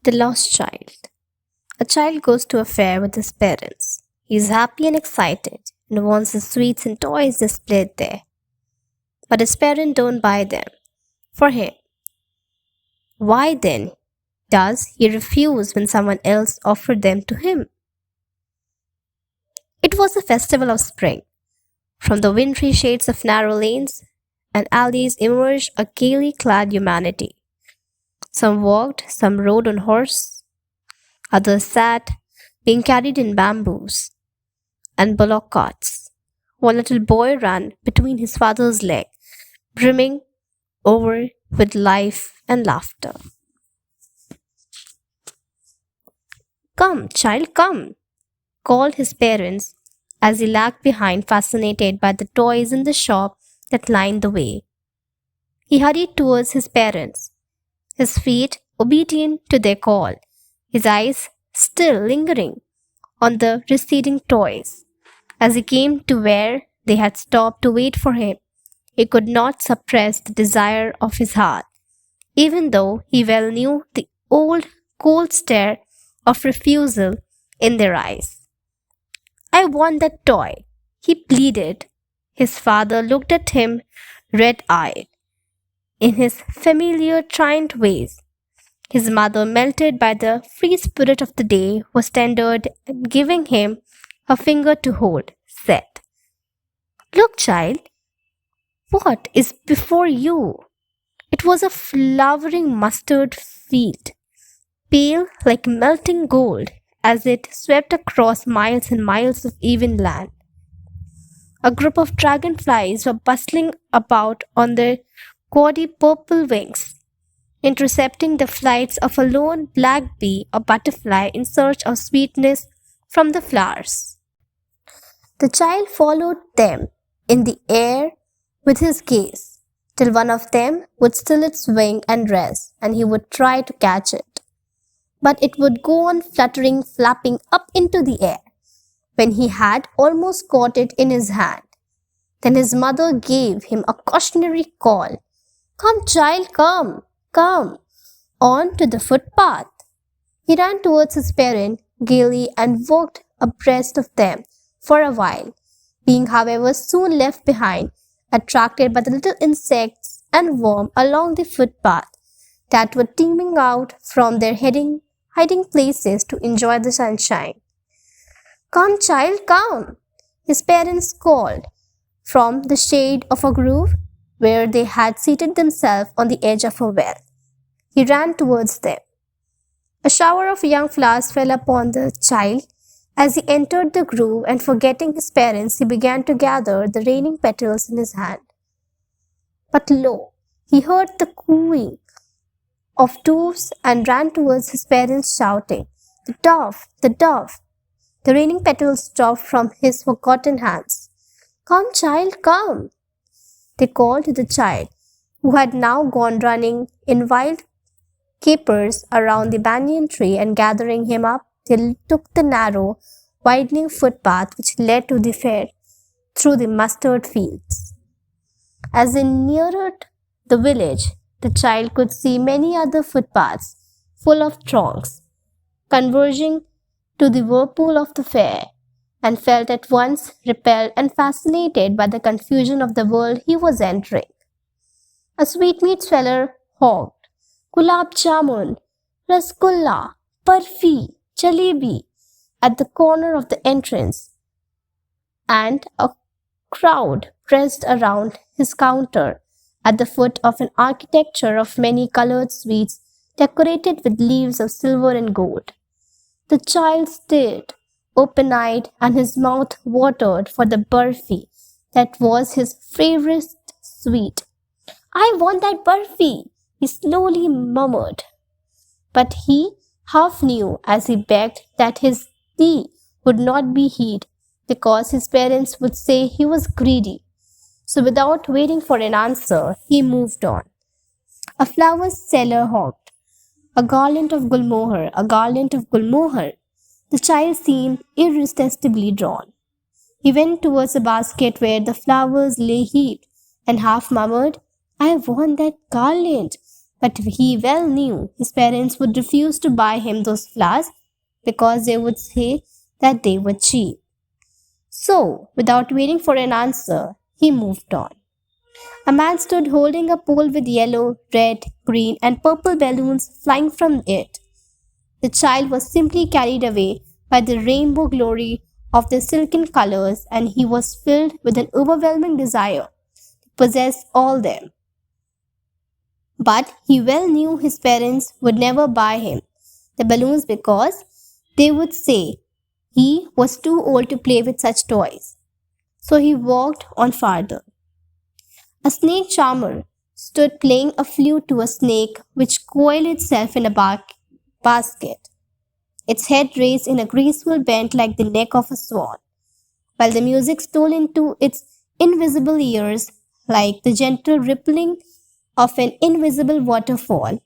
The Lost Child. A child goes to a fair with his parents. He is happy and excited and wants the sweets and toys displayed there. But his parents don't buy them for him. Why then does he refuse when someone else offered them to him? It was the festival of spring. From the wintry shades of narrow lanes and alleys emerged a gaily clad humanity. Some walked, some rode on horse, others sat, being carried in bamboos and bullock carts. One little boy ran between his father's legs, brimming over with life and laughter. "Come, child, come," called his parents as he lagged behind, fascinated by the toys in the shop that lined the way. He hurried towards his parents, his feet obedient to their call, his eyes still lingering on the receding toys. As he came to where they had stopped to wait for him, he could not suppress the desire of his heart, even though he well knew the old cold stare of refusal in their eyes. "I want that toy," he pleaded. His father looked at him red-eyed, in his familiar trained ways. His mother, melted by the free spirit of the day, was tendered and giving him a finger to hold, said, "Look, child, what is before you?" It was a flowering mustard field, pale like melting gold as it swept across miles and miles of even land. A group of dragonflies were bustling about on their gaudy purple wings, intercepting the flights of a lone black bee or butterfly in search of sweetness from the flowers. The child followed them in the air with his gaze, till one of them would still its wing and rest, and he would try to catch it. But it would go on fluttering, flapping up into the air, when he had almost caught it in his hand. Then his mother gave him a cautionary call. "Come, child, come, come, on to the footpath." He ran towards his parent gaily and walked abreast of them for a while, being, however, soon left behind, attracted by the little insects and worms along the footpath that were teeming out from their hiding places to enjoy the sunshine. "Come, child, come," his parents called from the shade of a grove where they had seated themselves on the edge of a well. He ran towards them. A shower of young flowers fell upon the child as he entered the grove, and forgetting his parents, he began to gather the raining petals in his hand. But lo, he heard the cooing of doves and ran towards his parents shouting, "The dove! The dove!" The raining petals dropped from his forgotten hands. "Come, child, come," they called to the child, who had now gone running in wild capers around the banyan tree, and gathering him up, they took the narrow, widening footpath which led to the fair through the mustard fields. As they neared the village, the child could see many other footpaths full of throngs, converging to the whirlpool of the fair, and felt at once repelled and fascinated by the confusion of the world he was entering. A sweetmeat seller hawked gulab jamun, rasgulla, barfi, jalebi at the corner of the entrance, and a crowd pressed around his counter at the foot of an architecture of many colored sweets decorated with leaves of silver and gold. The child stared, open-eyed, and his mouth watered for the barfi that was his favorite sweet. "I want that barfi," he slowly murmured. But he half knew as he begged that his plea would not be heeded, because his parents would say he was greedy. So without waiting for an answer, he moved on. A flower seller hawked, "A garland of gulmohar, a garland of gulmohar." The child seemed irresistibly drawn. He went towards a basket where the flowers lay heaped, and half murmured, "I want that garland, But he well knew his parents would refuse to buy him those flowers because they would say that they were cheap. So, without waiting for an answer, he moved on. A man stood holding a pole with yellow, red, green, and purple balloons flying from it. The child was simply carried away by the rainbow glory of the silken colors, and he was filled with an overwhelming desire to possess all them. But he well knew his parents would never buy him the balloons because they would say he was too old to play with such toys. So he walked on farther. A snake charmer stood playing a flute to a snake which coiled itself in a basket, its head raised in a graceful bend like the neck of a swan, while the music stole into its invisible ears like the gentle rippling of an invisible waterfall.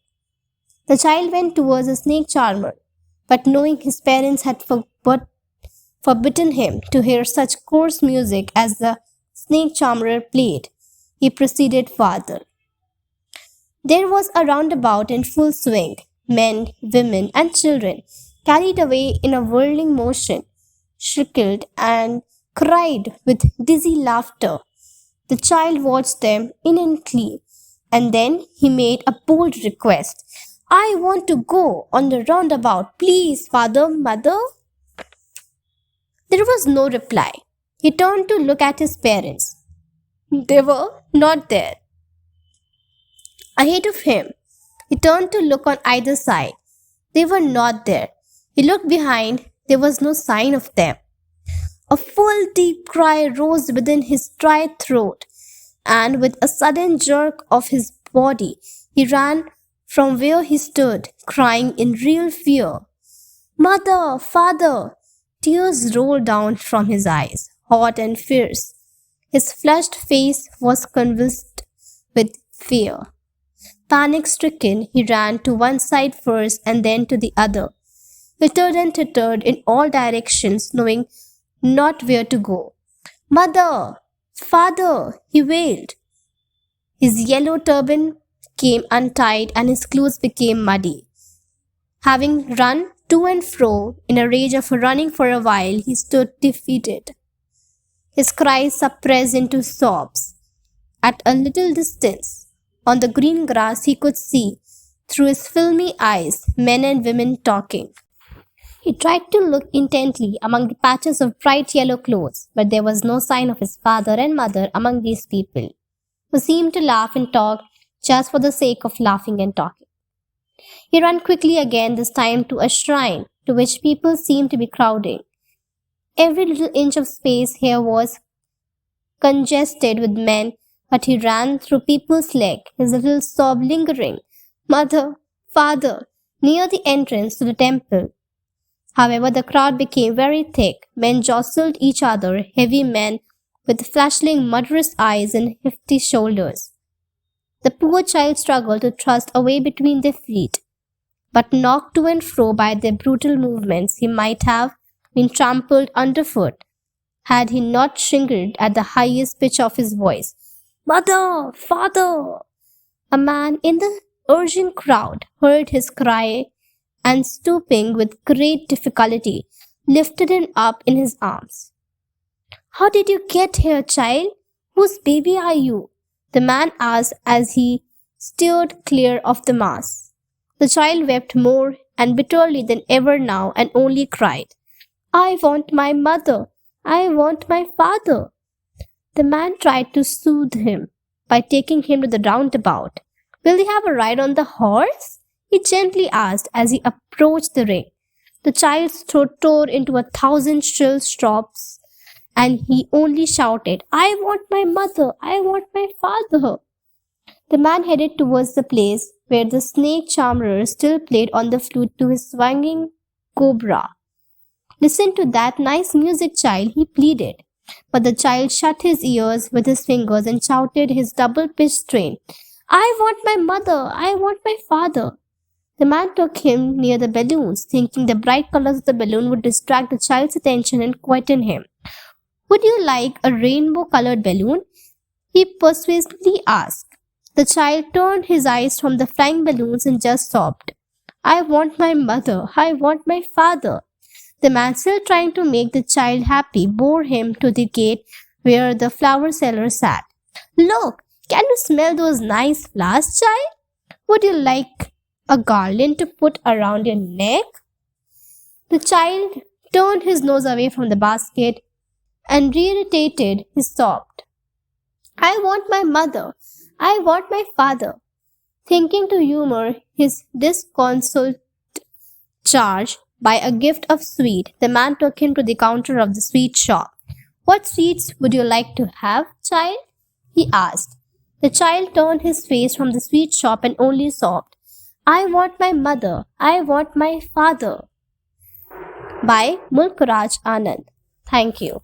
The child went towards the snake charmer, but knowing his parents had forbidden him to hear such coarse music as the snake charmer played, he proceeded farther. There was a roundabout in full swing. Men, women, and children, carried away in a whirling motion, shrilled and cried with dizzy laughter. The child watched them intently, and then he made a bold request. I want to go on the roundabout, please, father, mother. There was no reply. He turned to look at his parents. They were not there. Ahead of him, he turned to look on either side. They were not there. He looked behind. There was no sign of them. A full deep cry rose within his dry throat, and with a sudden jerk of his body, he ran from where he stood, crying in real fear. Mother, father! Tears rolled down from his eyes, hot and fierce. His flushed face was convulsed with fear. Panic-stricken, he ran to one side first and then to the other. He tittered and tittered in all directions, knowing not where to go. Mother! Father! He wailed. His yellow turban came untied and his clothes became muddy. Having run to and fro in a rage of running for a while, he stood defeated. His cries suppressed into sobs. At a little distance, on the green grass, he could see, through his filmy eyes, men and women talking. He tried to look intently among the patches of bright yellow clothes, but there was no sign of his father and mother among these people, who seemed to laugh and talk just for the sake of laughing and talking. He ran quickly again, this time to a shrine to which people seemed to be crowding. Every little inch of space here was congested with men, but he ran through people's leg, his little sob lingering. Mother, father, near the entrance to the temple. However, the crowd became very thick. Men jostled each other, heavy men with flashing, murderous eyes and hefty shoulders. The poor child struggled to thrust a way between their feet, but knocked to and fro by their brutal movements, he might have been trampled underfoot had he not shrieked at the highest pitch of his voice. Mother! Father! A man in the urgent crowd heard his cry and stooping with great difficulty, lifted him up in his arms. How did you get here, child? Whose baby are you? The man asked as he steered clear of the mass. The child wept more and bitterly than ever now and only cried, I want my mother. I want my father. The man tried to soothe him by taking him to the roundabout. Will you have a ride on the horse? He gently asked as he approached the ring. The child's throat tore into 1,000 shrill sobs, and he only shouted, I want my mother, I want my father. The man headed towards the place where the snake charmer still played on the flute to his swinging cobra. Listen to that nice music, child, he pleaded. But the child shut his ears with his fingers and shouted his double-pitched strain, I want my mother, I want my father. The man took him near the balloons, thinking the bright colors of the balloon would distract the child's attention and quieten him. Would you like a rainbow-colored balloon? He persuasively asked. The child turned his eyes from the flying balloons and just sobbed. I want my mother. I want my father. The man, still trying to make the child happy, bore him to the gate where the flower seller sat. Look, can you smell those nice flowers, child? Would you like a garland to put around your neck? The child turned his nose away from the basket and irritated, he sobbed. I want my mother. I want my father. Thinking to humor his disconsolate charge by a gift of sweet, the man took him to the counter of the sweet shop. What sweets would you like to have, child? He asked. The child turned his face from the sweet shop and only sobbed. I want my mother. I want my father. By Mulk Raj Anand. Thank you.